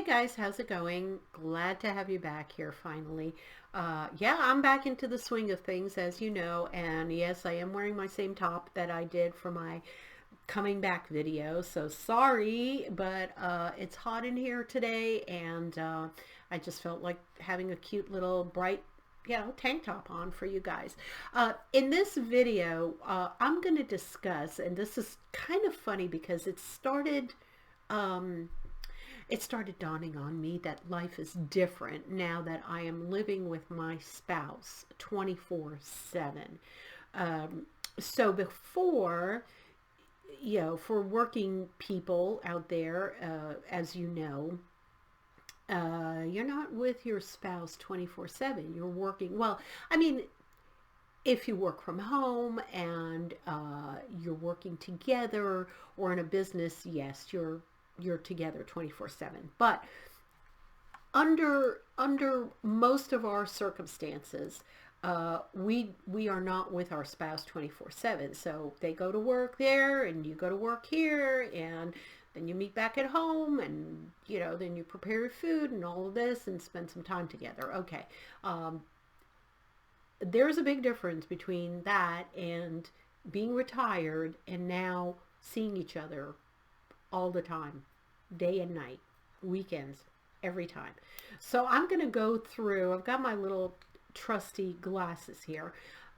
Hey guys, how's it going? Glad to have you back here finally. Yeah, I'm back into the swing of things, as you know, and yes, I am wearing my same top that I did for my coming back video. So sorry, but it's hot in here today, and I just felt like having a cute little bright, tank top on for you guys. In this video, I'm going to discuss, and this is kind of funny because um, it started dawning on me that life is different now that I am living with my spouse 24/7. Um, so before, for working people out there, as you know, you're not with your spouse 24/7. You're working, well, I mean, if you work from home and you're working together or in a business, yes, you're together 24/7. But under most of our circumstances, we are not with our spouse 24/7. So they go to work there and you go to work here, and then you meet back at home, and then you prepare your food and all of this and spend some time together. Okay. There's a big difference between that and being retired and now seeing each other all the time, day and night, weekends, every time. So I'm going to go through, I've got my little trusty glasses here,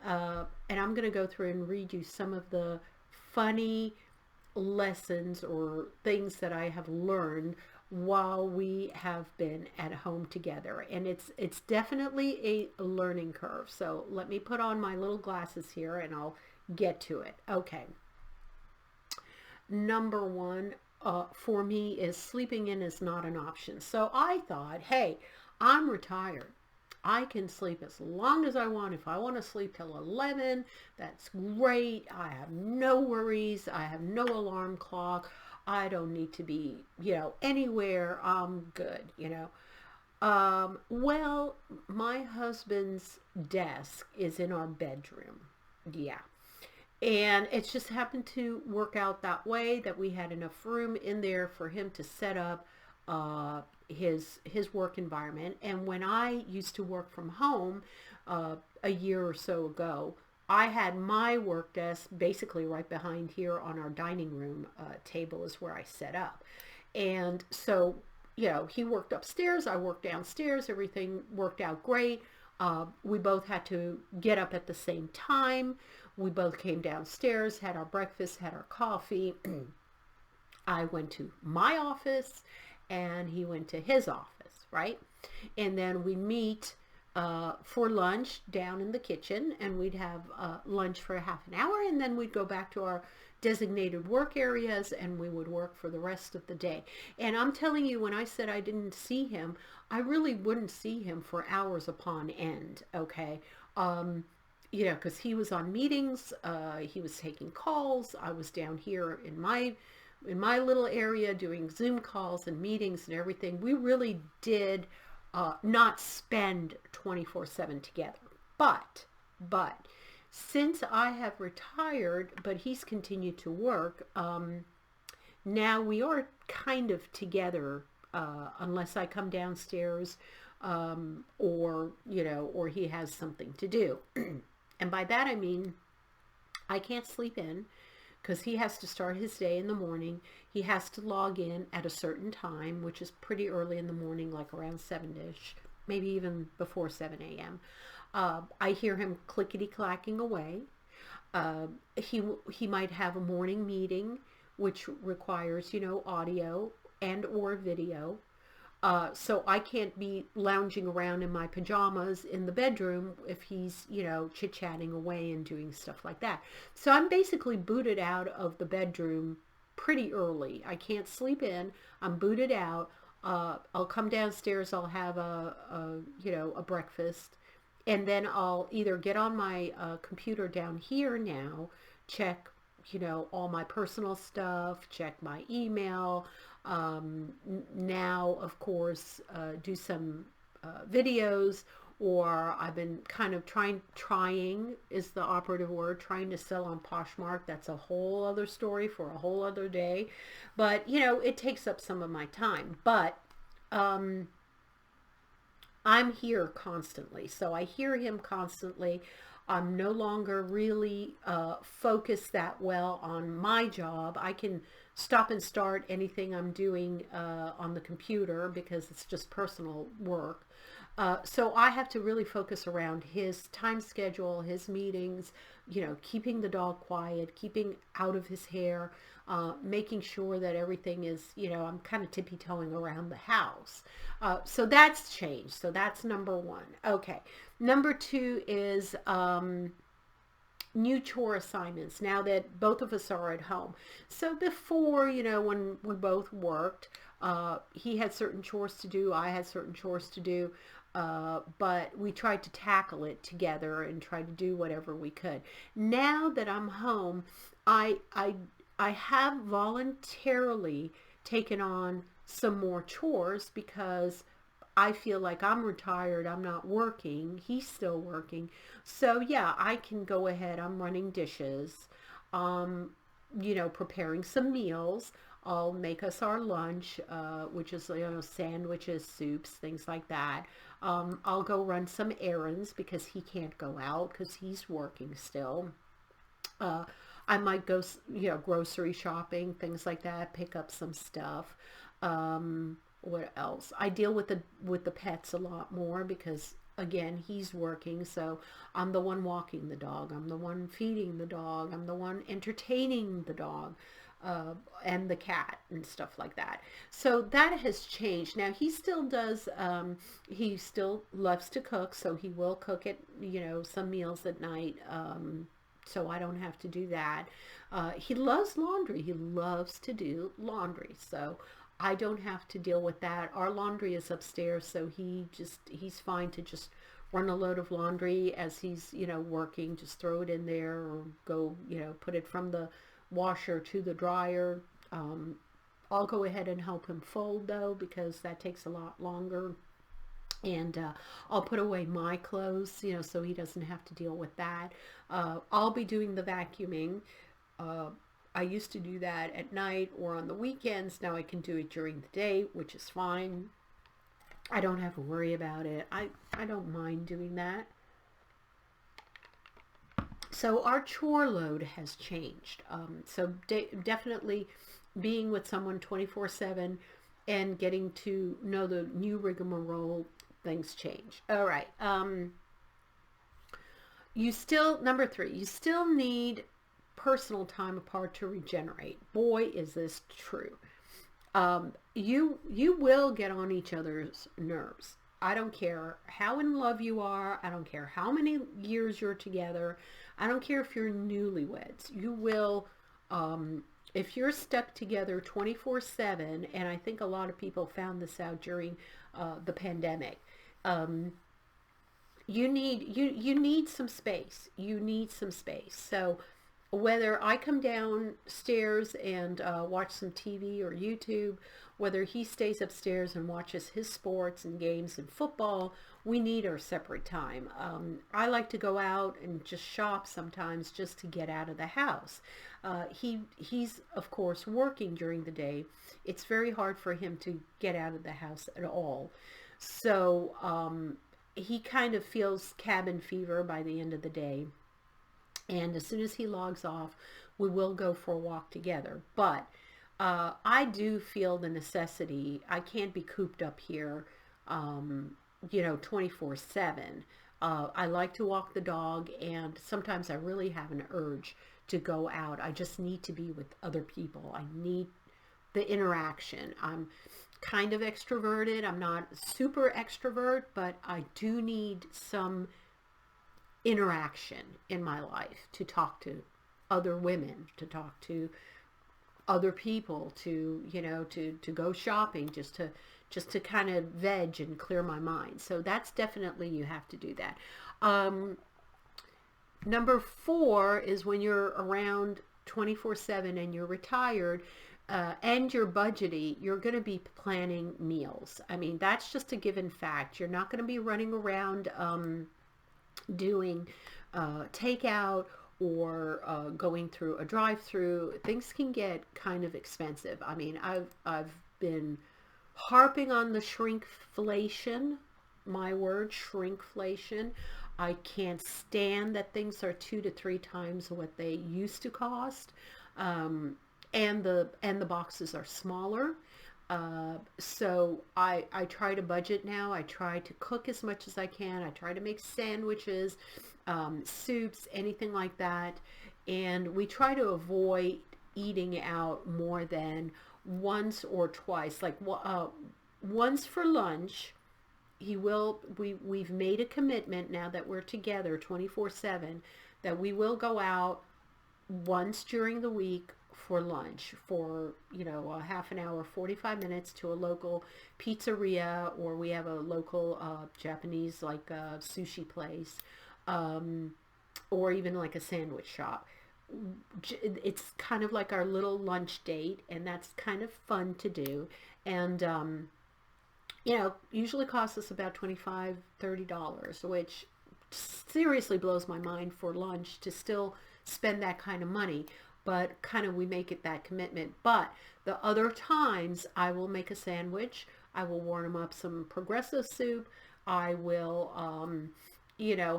and I'm going to go through and read you some of the funny lessons or things that I have learned while we have been at home together, and it's definitely a learning curve. So let me put on my little glasses here and I'll get to it. Okay. Number one, for me, is sleeping in is not an option. So I thought, hey, I'm retired. I can sleep as long as I want. If I want to sleep till 11, that's great. I have no worries. I have no alarm clock. I don't need to be, anywhere. I'm good. Well, my husband's desk is in our bedroom. Yeah. And it just happened to work out that way that we had enough room in there for him to set up his work environment. And when I used to work from home a year or so ago, I had my work desk basically right behind here on our dining room table is where I set up. And so, he worked upstairs, I worked downstairs, everything worked out great. We both had to get up at the same time. We both came downstairs, had our breakfast, had our coffee. I went to my office and he went to his office, right? And then we meet for lunch down in the kitchen, and we'd have lunch for half an hour, and then we'd go back to our designated work areas and we would work for the rest of the day. And I'm telling you, when I said I didn't see him, I really wouldn't see him for hours upon end, okay? Because he was on meetings, he was taking calls, I was down here in my little area doing Zoom calls and meetings and everything. We really did not spend 24/7 together. But since I have retired, but he's continued to work, now we are kind of together, unless I come downstairs, or he has something to do. And by that I mean I can't sleep in because he has to start his day in the morning. He has to log in at a certain time, which is pretty early in the morning, like around 7ish, maybe even before 7 a.m. I hear him clickety-clacking away. He might have a morning meeting, which requires, audio and or video. So I can't be lounging around in my pajamas in the bedroom if he's, chit-chatting away and doing stuff like that. So I'm basically booted out of the bedroom pretty early. I can't sleep in. I'm booted out. I'll come downstairs. I'll have a breakfast. And then I'll either get on my computer down here now, check, all my personal stuff, check my email, now, of course, do some videos, or I've been kind of trying is the operative word, trying to sell on Poshmark. That's a whole other story for a whole other day. But, it takes up some of my time. But I'm here constantly, so I hear him constantly. I'm no longer really focused that well on my job. I can stop and start anything I'm doing on the computer because it's just personal work. So I have to really focus around his time schedule, his meetings, keeping the dog quiet, keeping out of his hair, making sure that everything is, I'm kind of tippy-toeing around the house. So that's changed. So that's number one. Okay. Number two is new chore assignments now that both of us are at home. So before, when we both worked, he had certain chores to do, I had certain chores to do, but we tried to tackle it together and try to do whatever we could. Now that I'm home, I have voluntarily taken on some more chores because I feel like I'm retired, I'm not working, he's still working. So yeah, I can go ahead, I'm running dishes, um, preparing some meals. I'll make us our lunch, which is, sandwiches, soups, things like that. I'll go run some errands because he can't go out because he's working still. Uh, I might go, grocery shopping, things like that, pick up some stuff. What else? I deal with the pets a lot more because again, he's working, so I'm the one walking the dog, I'm the one feeding the dog, I'm the one entertaining the dog. And the cat and stuff like that. So that has changed. Now he still does, he still loves to cook, so he will cook it, some meals at night. So I don't have to do that. He loves laundry. He loves to do laundry. So I don't have to deal with that. Our laundry is upstairs, so he's fine to just run a load of laundry as he's, working, just throw it in there or go, put it from the washer to the dryer. I'll go ahead and help him fold though, because that takes a lot longer. And I'll put away my clothes, so he doesn't have to deal with that. I'll be doing the vacuuming. Uh, I used to do that at night or on the weekends. Now I can do it during the day, which is fine. I don't have to worry about it. I don't mind doing that. So our chore load has changed. So definitely being with someone 24/7 and getting to know the new rigmarole, things change. All right. Number three, you still need personal time apart to regenerate. Boy, is this true. You will get on each other's nerves. I don't care how in love you are. I don't care how many years you're together. I don't care if you're newlyweds. You will, if you're stuck together 24/7, and I think a lot of people found this out during the pandemic, you need some space. You need some space. So whether I come downstairs and watch some TV or YouTube, whether he stays upstairs and watches his sports and games and football, we need our separate time. I like to go out and just shop sometimes just to get out of the house. He's of course working during the day. It's very hard for him to get out of the house at all. So he kind of feels cabin fever by the end of the day. And as soon as he logs off, we will go for a walk together. But I do feel the necessity. I can't be cooped up here, 24/7. I like to walk the dog, and sometimes I really have an urge to go out. I just need to be with other people. I need the interaction. I'm kind of extroverted. I'm not super extrovert, but I do need some interaction in my life to talk to other women, to talk to other people, to to go shopping, just to kind of veg and clear my mind. So that's definitely, you have to do that. Number four is when you're around 24/7 and you're retired, and you're budgety, you're going to be planning meals. I mean, that's just a given fact. You're not going to be running around doing takeout or going through a drive-through. Things can get kind of expensive. I mean, I've been harping on the shrinkflation, my word, shrinkflation. I can't stand that things are 2 to 3 times what they used to cost, um, and the boxes are smaller. So I try to budget now. I try to cook as much as I can. I try to make sandwiches, soups, anything like that, and we try to avoid eating out more than once or twice. Like once for lunch, we've made a commitment now that we're together 24/7 that we will go out once during the week for lunch for, a half an hour, 45 minutes to a local pizzeria, or we have a local Japanese like sushi place, um, or even like a sandwich shop. It's kind of like our little lunch date, and that's kind of fun to do. And usually costs us about $25-30, which seriously blows my mind for lunch to still spend that kind of money. But kind of we make it that commitment. But the other times I will make a sandwich. I will warm up some Progresso soup. I will,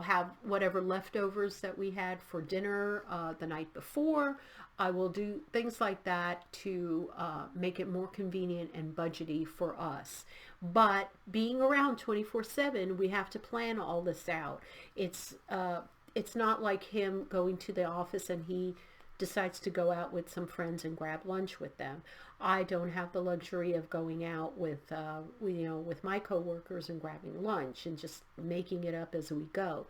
have whatever leftovers that we had for dinner the night before. I will do things like that to make it more convenient and budgety for us. But being around 24/7, we have to plan all this out. It's not like him going to the office and he decides to go out with some friends and grab lunch with them. I don't have the luxury of going out with my coworkers and grabbing lunch and just making it up as we go.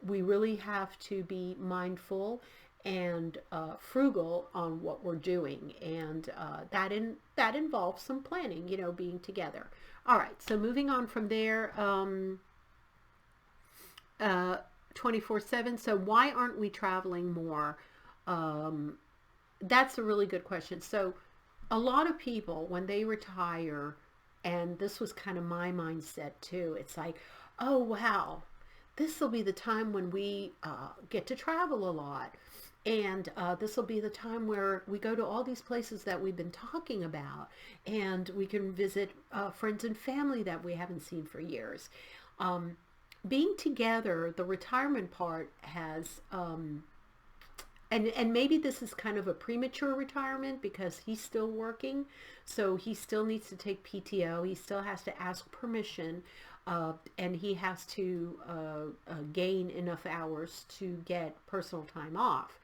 We really have to be mindful and frugal on what we're doing, and that involves some planning, being together. All right, so moving on from there, uh, 24/7. So why aren't we traveling more? Um, that's a really good question. So a lot of people, when they retire, and this was kind of my mindset too, it's like, oh wow, this will be the time when we get to travel a lot. And this will be the time where we go to all these places that we've been talking about, and we can visit friends and family that we haven't seen for years. Um, Being together, the retirement part has, and maybe this is kind of a premature retirement because he's still working, so he still needs to take PTO. He still has to ask permission, and he has to gain enough hours to get personal time off.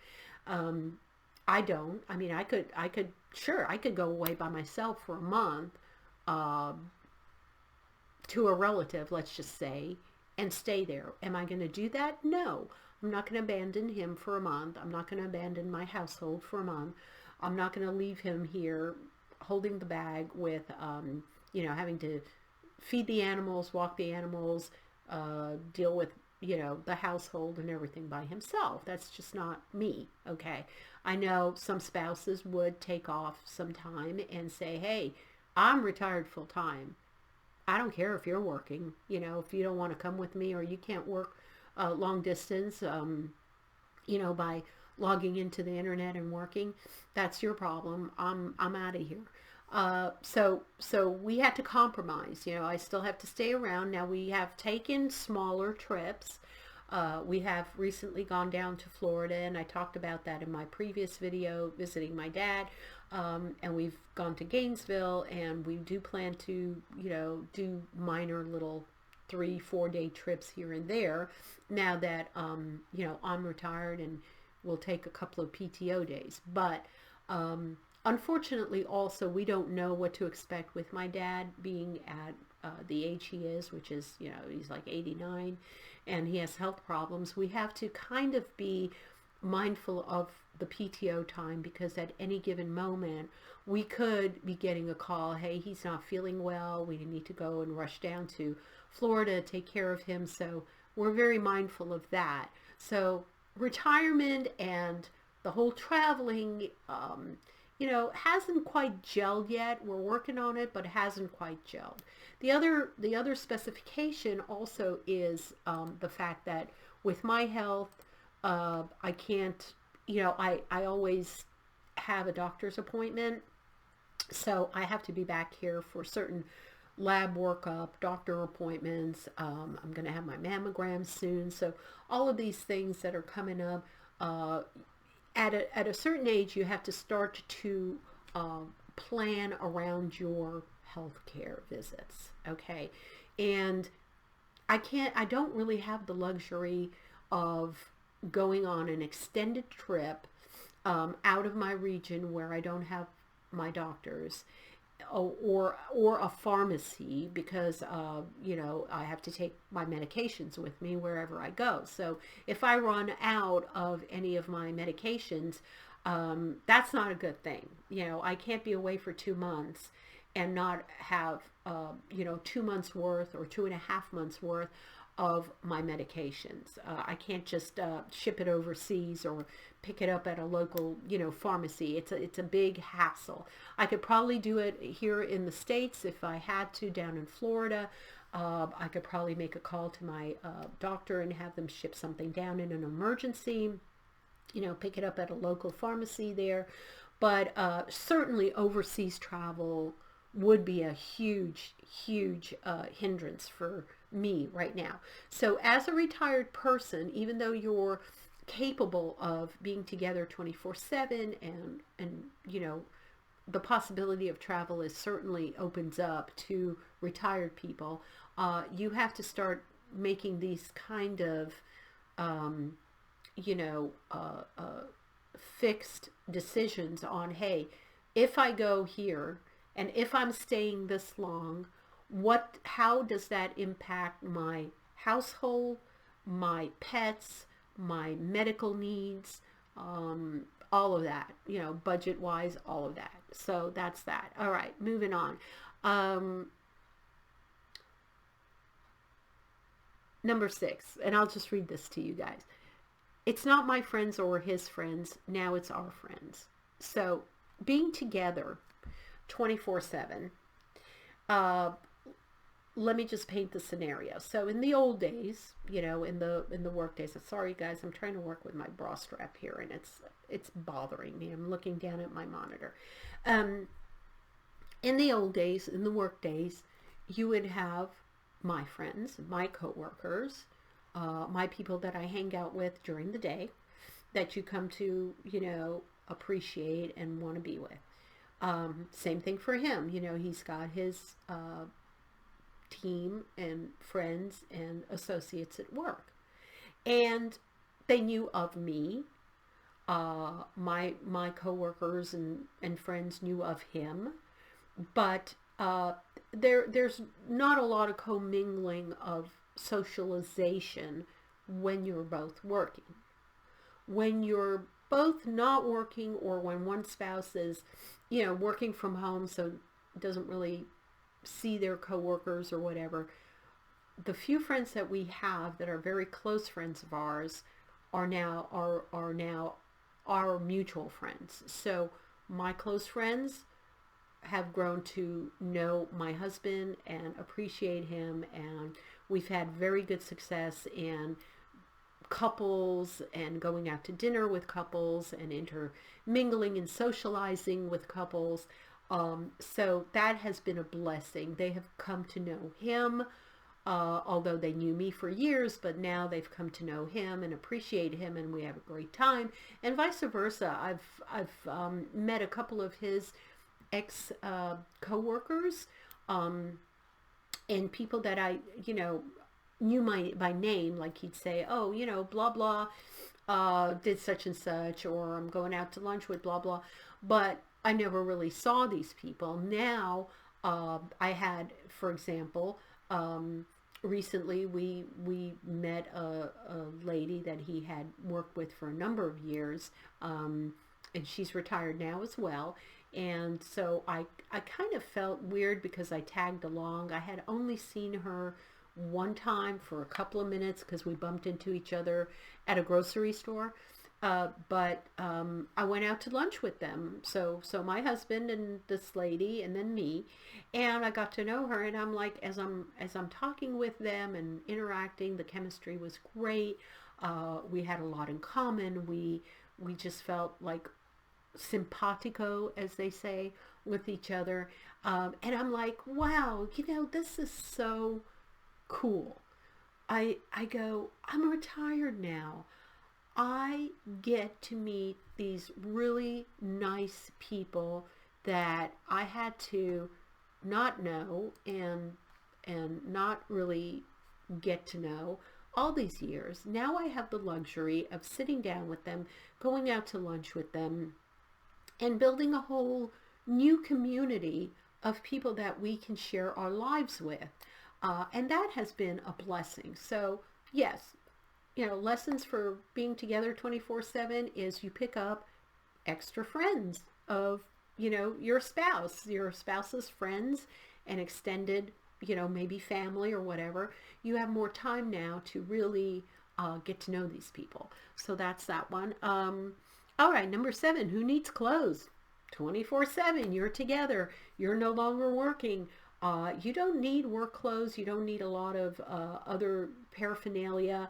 Um, I don't. I mean, sure, I could go away by myself for a month, uh, to a relative, let's just say, and stay there. Am I going to do that? No. I'm not going to abandon him for a month. I'm not going to abandon my household for a month. I'm not going to leave him here holding the bag with, having to feed the animals, walk the animals, deal with, the household and everything by himself. That's just not me. Okay. I know some spouses would take off some time and say, hey, I'm retired full time. I don't care if you're working, if you don't want to come with me, or you can't work long distance, by logging into the internet and working, that's your problem. I'm out of here. So we had to compromise. I still have to stay around. Now we have taken smaller trips. We have recently gone down to Florida, and I talked about that in my previous video, visiting my dad. And we've gone to Gainesville, and we do plan to, do minor little 3-4 day trips here and there now that, I'm retired, and we'll take a couple of PTO days. But unfortunately, also, we don't know what to expect with my dad being at the age he is, which is, he's like 89, and he has health problems. We have to kind of be mindful of the PTO time, because at any given moment we could be getting a call, hey, he's not feeling well, we need to go and rush down to Florida, take care of him. So we're very mindful of that. So retirement and the whole traveling, hasn't quite gelled yet. We're working on it, but it hasn't quite gelled. The other specification also is the fact that with my health, I can't, I always have a doctor's appointment, So I have to be back here for certain lab workup, doctor appointments. I'm going to have my mammogram soon. So all of these things that are coming up, uh, at a certain age, you have to start to plan around your healthcare visits. Okay. And I don't really have the luxury of going on an extended trip out of my region where I don't have my doctors or a pharmacy because I have to take my medications with me wherever I go. So if I run out of any of my medications, that's not a good thing. I can't be away for 2 months and not have 2 months worth or 2.5 months worth of my medications. I can't just ship it overseas or pick it up at a local, pharmacy. It's a big hassle. I could probably do it here in the States if I had to down in Florida. I could probably make a call to my doctor and have them ship something down in an emergency, pick it up at a local pharmacy there. But certainly overseas travel would be a huge, huge hindrance for me right now. So as a retired person, even though you're capable of being together 24/7 and the possibility of travel is certainly opens up to retired people, you have to start making these kind of um, you know fixed decisions on, hey, if I go here and if I'm staying this long, how does that impact my household, my pets, my medical needs, all of that, budget wise, all of that. So that's that. All right, moving on. Um, Number 6, and I'll just read this to you guys. It's not my friends or his friends. Now it's our friends. So being together 24/7. Uh, Let me just paint the scenario. So in the old days, in the work days. Sorry guys, I'm trying to work with my bra strap here, and it's bothering me. I'm looking down at my monitor. Um, in the old days, in the work days, you would have my friends, my coworkers, my people that I hang out with during the day, that you come to, appreciate and want to be with. Same thing for him. He's got his team and friends and associates at work. And they knew of me. My coworkers and friends knew of him. But there's not a lot of commingling of socialization when you're both working. When you're both not working, or when one spouse is, working from home, so doesn't really see their coworkers or whatever, the few friends that we have that are very close friends of ours are now our mutual friends. So my close friends have grown to know my husband and appreciate him, and we've had very good success in couples and going out to dinner with couples and intermingling and socializing with couples. So that has been a blessing. They have come to know him, although they knew me for years, but now they've come to know him and appreciate him, and we have a great time. And vice versa. I've met a couple of his ex co-workers, and people that I knew by name, like he'd say, oh, blah blah did such and such, or I'm going out to lunch with blah blah, but I never really saw these people. Now I had, for example, recently we met a lady that he had worked with for a number of years, and she's retired now as well. And so I kind of felt weird because I tagged along. I had only seen her one time for a couple of minutes because we bumped into each other at a grocery store. But I went out to lunch with them. So my husband and this lady and then me, and I got to know her. And I'm like, as I'm talking with them and interacting, the chemistry was great. We had a lot in common. We just felt like simpatico, as they say, with each other. And I'm like, wow, this is so cool. I go, I'm retired now. I get to meet these really nice people that I had to not know and not really get to know all these years. Now I have the luxury of sitting down with them, going out to lunch with them, and building a whole new community of people that we can share our lives with. And that has been a blessing. So, yes, lessons for being together 24/7 is you pick up extra friends of, your spouse's friends and extended, maybe family or whatever. You have more time now to really get to know these people. So that's that one. All right, number 7, who needs clothes? 24/7, you're together. You're no longer working. You don't need work clothes. You don't need a lot of other paraphernalia.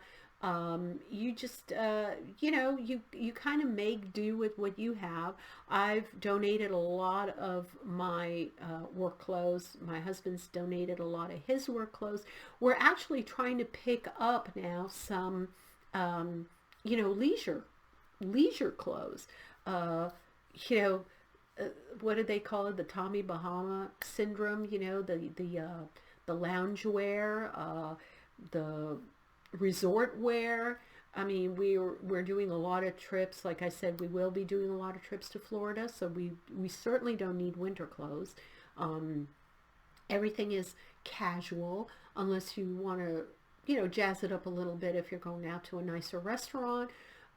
You just, you kind of make do with what you have. I've donated a lot of my work clothes. My husband's donated a lot of his work clothes. We're actually trying to pick up now some, leisure clothes. You know, what do they call it? The Tommy Bahama syndrome. The lounge wear, the resort wear. I mean, we're doing a lot of trips. Like I said, we will be doing a lot of trips to Florida, so we certainly don't need winter clothes. Um, Everything is casual unless you want to, jazz it up a little bit if you're going out to a nicer restaurant.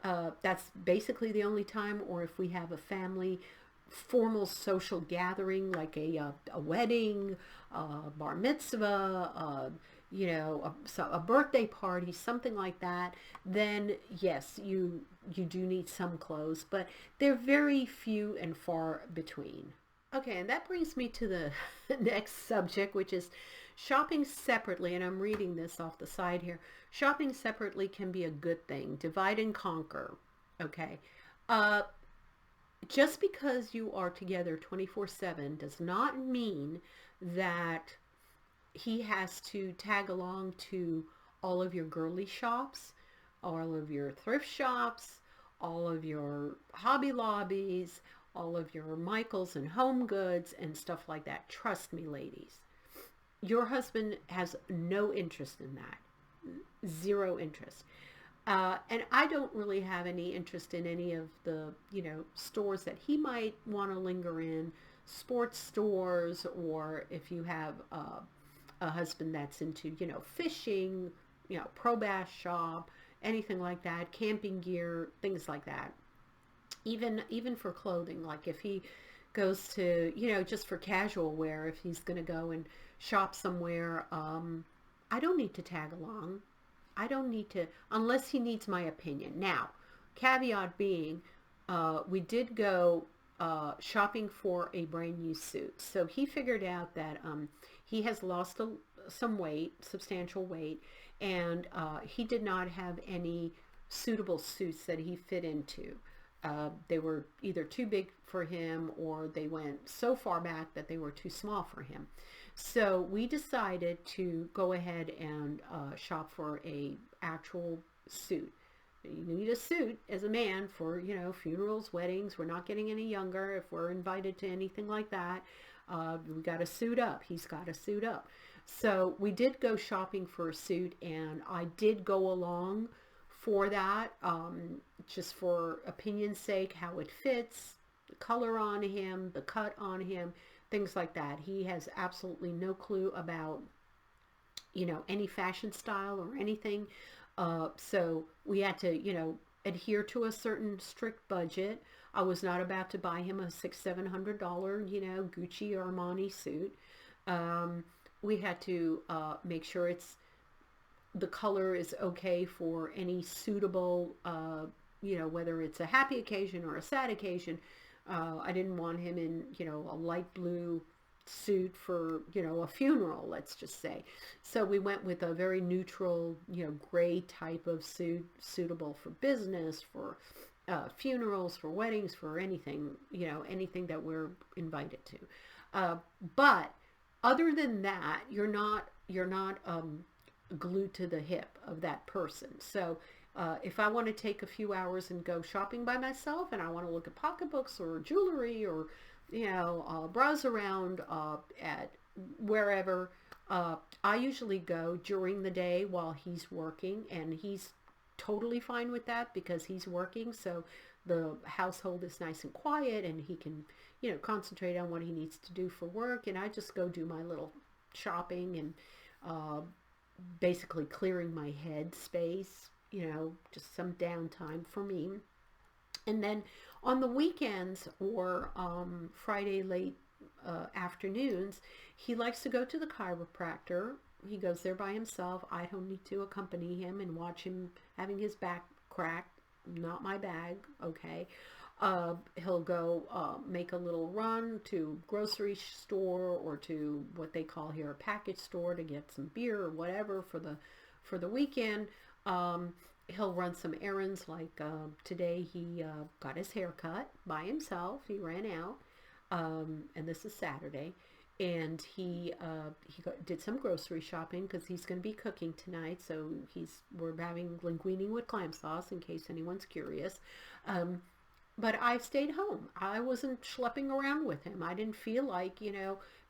That's basically the only time, or if we have a family formal social gathering like a wedding, bar mitzvah, a birthday party, something like that, then yes, you do need some clothes, but they're very few and far between. Okay, and that brings me to the next subject, which is shopping separately. And I'm reading this off the side here. Shopping separately can be a good thing. Divide and conquer. Okay. Uh, just because you are together 24/7 does not mean that he has to tag along to all of your girly shops, all of your thrift shops, all of your Hobby Lobbies, all of your Michaels and Home Goods and stuff like that. Trust me, ladies. Your husband has no interest in that. Zero interest. And I don't really have any interest in any of the, stores that he might want to linger in, sports stores, or if you have a husband that's into, fishing, pro bass shop, anything like that, camping gear, things like that. Even for clothing, like if he goes to, just for casual wear, if he's going to go and shop somewhere, I don't need to tag along. I don't need to, unless he needs my opinion. Now, caveat being, we did go shopping for a brand new suit. So he figured out that he has lost some weight, substantial weight, and he did not have any suitable suits that he fit into. They were either too big for him or they went so far back that they were too small for him. So we decided to go ahead and shop for a actual suit. You need a suit as a man for, funerals, weddings. We're not getting any younger. If we're invited to anything like that, we got to suit up. He's got to suit up. So we did go shopping for a suit, and I did go along for that, just for opinion's sake, how it fits, the color on him, the cut on him, things like that. He has absolutely no clue about, any fashion style or anything. So we had to, adhere to a certain strict budget. I was not about to buy him a $600-700, Gucci or Armani suit. We had to make sure the color is okay for any suitable, whether it's a happy occasion or a sad occasion. I didn't want him in, a light blue suit for, a funeral, let's just say. So we went with a very neutral, gray type of suit, suitable for business, for funerals, for weddings, for anything, anything that we're invited to. But other than that, you're not glued to the hip of that person. So if I want to take a few hours and go shopping by myself, and I want to look at pocketbooks or jewelry, or browse around at wherever, I usually go during the day while he's working, and he's totally fine with that because he's working. So the household is nice and quiet, and he can concentrate on what he needs to do for work, and I just go do my little shopping and basically clearing my head space, just some downtime for me. And then on the weekends or Friday late afternoons, he likes to go to the chiropractor. He goes there by himself. I don't need to accompany him and watch him having his back cracked. Not my bag, okay? He'll go make a little run to grocery store or to what they call here a package store to get some beer or whatever for the weekend. He'll run some errands, like today he got his hair cut by himself. He ran out, and this is Saturday, and he did some grocery shopping because he's going to be cooking tonight. So we're having linguine with clam sauce, in case anyone's curious. But I stayed home. I wasn't schlepping around with him. I didn't feel like,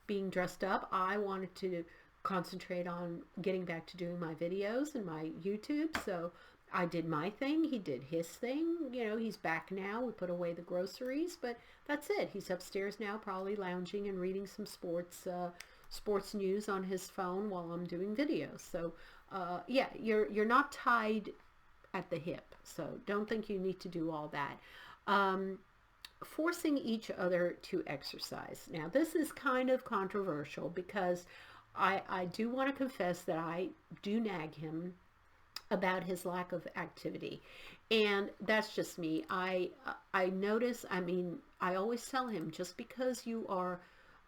being dressed up. I wanted to concentrate on getting back to doing my videos and my YouTube. So I did my thing. He did his thing. He's back now. We put away the groceries, but that's it. He's upstairs now, probably lounging and reading some sports news on his phone while I'm doing videos. So yeah, you're not tied at the hip. So don't think you need to do all that. Forcing each other to exercise. Now, this is kind of controversial because I do want to confess that I do nag him about his lack of activity, and that's just me. I notice, I always tell him, just because you are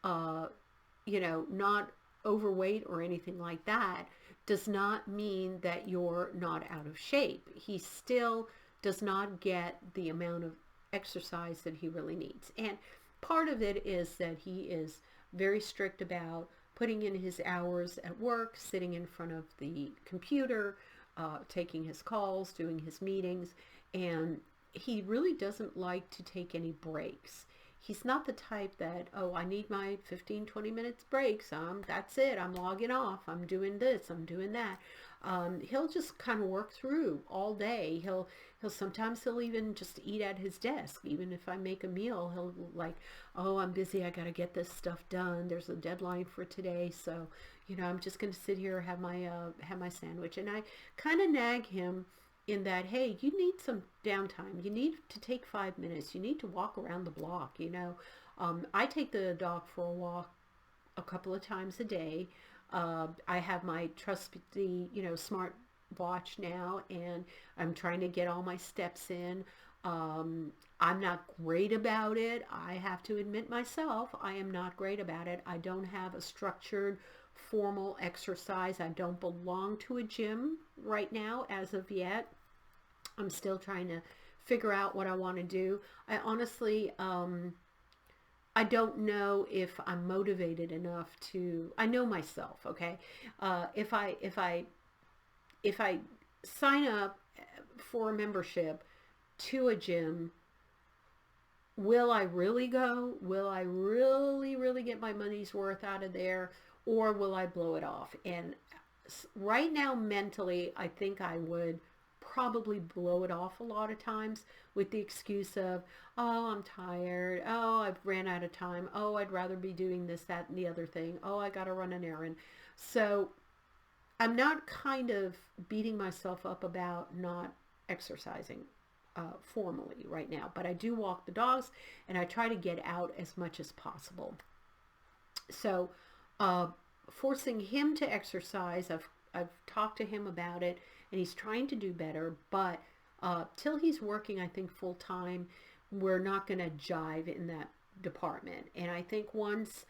not overweight or anything like that does not mean that you're not out of shape. He still does not get the amount of exercise that he really needs. And part of it is that he is very strict about putting in his hours at work, sitting in front of the computer, taking his calls, doing his meetings, and he really doesn't like to take any breaks. He's not the type that, oh, I need my 15-20 minutes breaks. That's it. I'm logging off. I'm doing this. I'm doing that. He'll just kind of work through all day. Sometimes he'll even just eat at his desk. Even if I make a meal, he'll like, oh, I'm busy. I got to get this stuff done. There's a deadline for today. So, I'm just going to sit here, have my sandwich. And I kind of nag him in that, hey, you need some downtime. You need to take 5 minutes. You need to walk around the block. I take the dog for a walk a couple of times a day. I have my trusty, smart watch now, and I'm trying to get all my steps in. I'm not great about it. I have to admit myself, I am not great about it. I don't have a structured, formal exercise. I don't belong to a gym right now as of yet. I'm still trying to figure out what I want to do. I honestly, I don't know if I'm motivated enough to, I know myself, okay? If I sign up for a membership to a gym, will I really go? Will I really get my money's worth out of there? Or will I blow it off? And right now, mentally, I think I would probably blow it off a lot of times with the excuse of, oh, I'm tired. Oh, I've ran out of time. Oh, I'd rather be doing this, that, and the other thing. Oh, I got to run an errand. So I'm not kind of beating myself up about not exercising formally right now, but I do walk the dogs and I try to get out as much as possible. So forcing him to exercise, I've talked to him about it, and he's trying to do better, but till he's working, I think, full time, we're not going to jive in that department. And I think once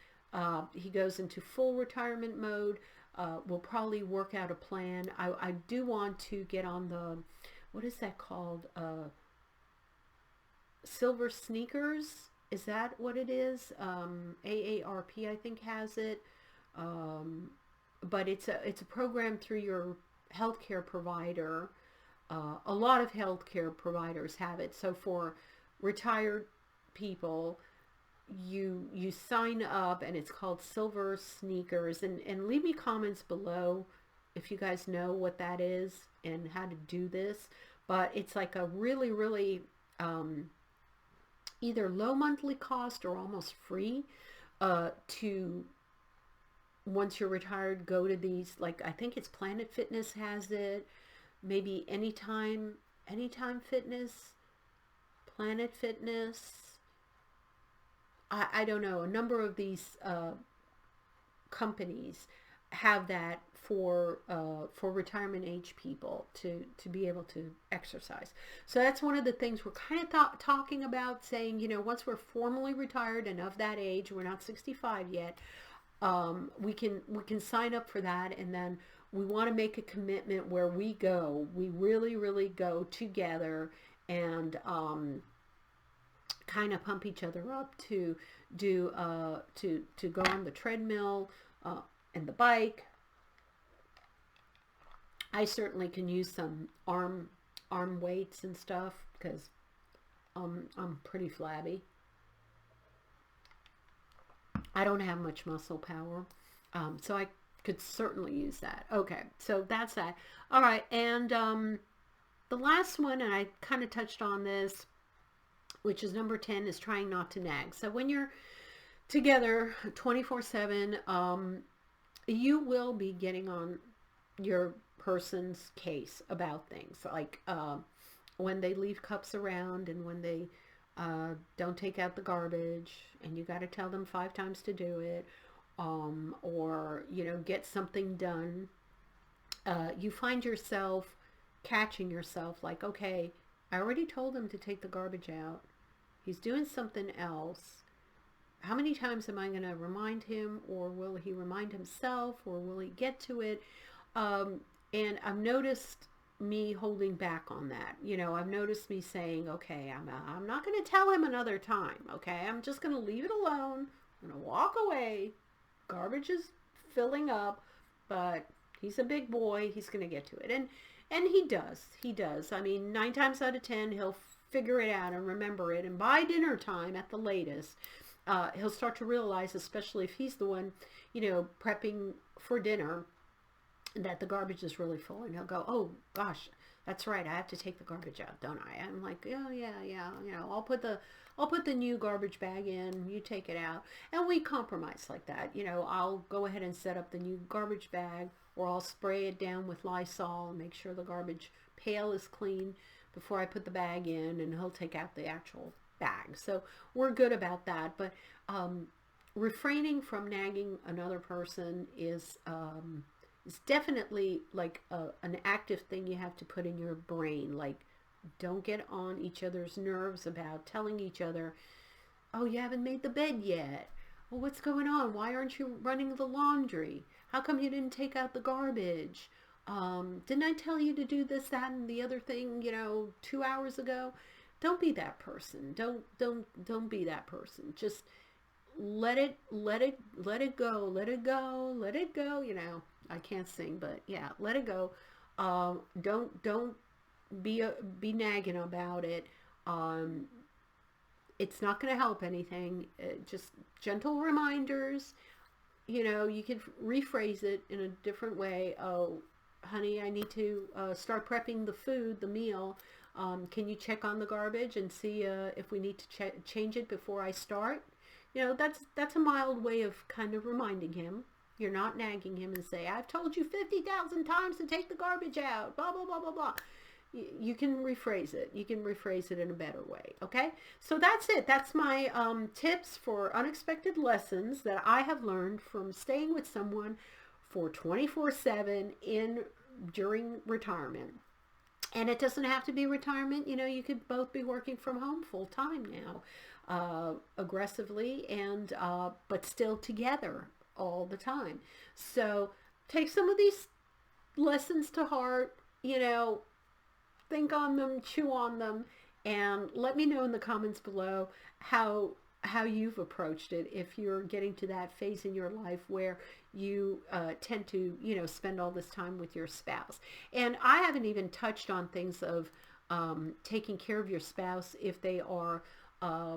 he goes into full retirement mode, we'll probably work out a plan. I do want to get on the, what is that called? Silver Sneakers. Is that what it is? AARP, I think, has it. Um, but it's a program through your healthcare provider. A lot of healthcare providers have it. So for retired people, you sign up, and it's called Silver Sneakers. And leave me comments below if you guys know what that is and how to do this. But it's like a really, really either low monthly cost or almost free to, once you're retired, go to these. Like, I think it's Planet Fitness has it, maybe Anytime Fitness, Planet Fitness, I don't know, a number of these companies have that for retirement age people to be able to exercise. So that's one of the things we're kind of talking about, saying, once we're formally retired and of that age, we're not 65 yet, we can sign up for that, and then we want to make a commitment where we really, really go together, and kind of pump each other up to do to go on the treadmill and the bike. I certainly can use some arm weights and stuff, because I'm pretty flabby. I don't have much muscle power, so I could certainly use that. Okay, so that's that. All right, and the last one, and I kind of touched on this, which is number 10, is trying not to nag. So when you're together 24/7, you will be getting on your person's case about things, like when they leave cups around, and when they don't take out the garbage, and you got to tell them 5 times to do it, or get something done. You find yourself catching yourself, like, okay, I already told him to take the garbage out. He's doing something else. How many times am I going to remind him, or will he remind himself, or will he get to it? And I've noticed me holding back on that. I've noticed me saying, okay, I'm not going to tell him another time. Okay, I'm just going to leave it alone. I'm going to walk away. Garbage is filling up, but he's a big boy. He's going to get to it. And he does. He does. I mean, 9 times out of 10, he'll figure it out and remember it. And by dinner time, at the latest, he'll start to realize, especially if he's the one, prepping for dinner, that the garbage is really full. And he'll go, oh, gosh, that's right. I have to take the garbage out, don't I? I'm like, oh, yeah. I'll put the new garbage bag in. You take it out. And we compromise like that. I'll go ahead and set up the new garbage bag, or I'll spray it down with Lysol and make sure the garbage pail is clean before I put the bag in, and he'll take out the actual bag. So we're good about that. But refraining from nagging another person is definitely like an active thing you have to put in your brain. Like, don't get on each other's nerves about telling each other, oh, you haven't made the bed yet. Well, what's going on? Why aren't you running the laundry? How come you didn't take out the garbage? Didn't I tell you to do this, that, and the other thing, 2 hours ago? Don't be that person. Don't be that person. Just let it go. Let it go. I can't sing, but yeah, let it go. Don't be nagging about it. It's not going to help anything. Just gentle reminders. You could rephrase it in a different way. Oh, honey, I need to start prepping the meal. Can you check on the garbage and see if we need to change it before I start? That's a mild way of kind of reminding him. You're not nagging him and say, I've told you 50,000 times to take the garbage out, blah, blah, blah, blah, blah. You can rephrase it. You can rephrase it in a better way, okay? So that's it. That's my tips for unexpected lessons that I have learned from staying with someone for 24/7 during retirement. And it doesn't have to be retirement. You could both be working from home full time now, aggressively, and but still together all the time. So take some of these lessons to heart, think on them, chew on them, And let me know in the comments below how you've approached it, if you're getting to that phase in your life where you tend to, spend all this time with your spouse. And I haven't even touched on things of taking care of your spouse if they are uh,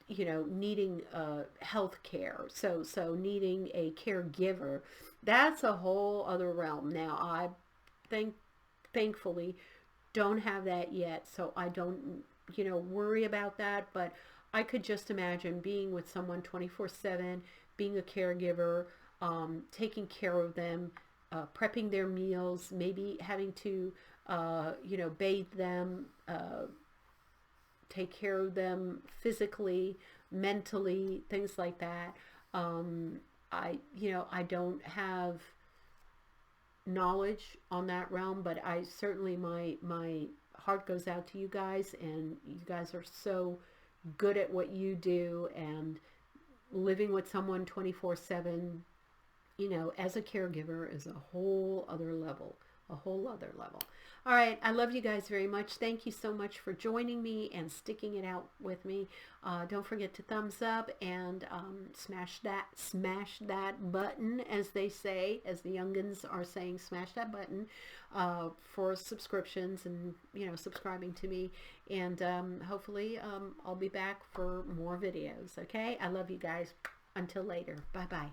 needing health care. So needing a caregiver, that's a whole other realm. Now, I think, thankfully, don't have that yet, so I don't, worry about that. But I could just imagine being with someone 24/7, being a caregiver, taking care of them, prepping their meals, maybe having to, bathe them, take care of them physically, mentally, things like that. I don't have knowledge on that realm, but I certainly, my heart goes out to you guys, and you guys are so good at what you do, and living with someone 24/7, as a caregiver is a whole other level, a whole other level. All right, I love you guys very much. Thank you so much for joining me and sticking it out with me. Don't forget to thumbs up and smash that button, as they say, as the youngins are saying, smash that button for subscriptions and, subscribing to me. And hopefully I'll be back for more videos. Okay, I love you guys. Until later. Bye bye.